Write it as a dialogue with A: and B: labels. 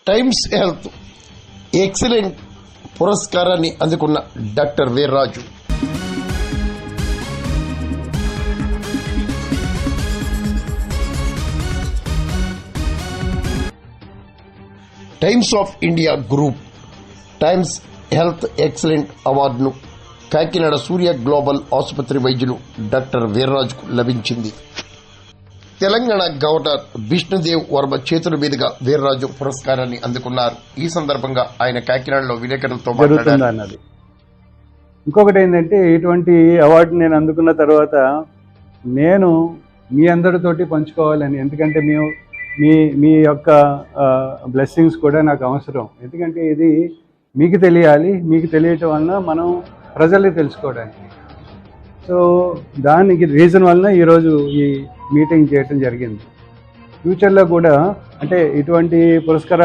A: Times health excellent పురస్కారాన్ని అందుకున్న doctor Veerraju. Times of India group times health excellent అవార్డును కాకినాడ సూర్య global ఆసుపత్రి వైద్యులు డాక్టర్ వీర్రాజుకు లభించింది. తెలంగాణ గవర్నర్ విష్ణుదేవ్ వర్మ చేతుల మీదుగా వీర్రాజు పురస్కారాన్ని అందుకున్నారు. ఈ సందర్భంగా ఆయన కాకినాడలో విలేకరులతో మాట్లాడారు.
B: ఇంకొకటి ఏంటంటే, ఇటువంటి అవార్డు నేను అందుకున్న తర్వాత నేను మీ అందరితోటి పంచుకోవాలని, ఎందుకంటే మీ యొక్క బ్లెస్సింగ్స్ కూడా నాకు అవసరం. ఎందుకంటే ఇది మీకు తెలియాలి, మీకు తెలియటం వలన మనం ప్రజల్ని తెలుసుకోవడానికి. సో దానికి రీజన్ వలన ఈరోజు ఈ మీటింగ్ చేయటం జరిగింది. ఫ్యూచర్లో కూడా అంటే ఇటువంటి పురస్కారాలు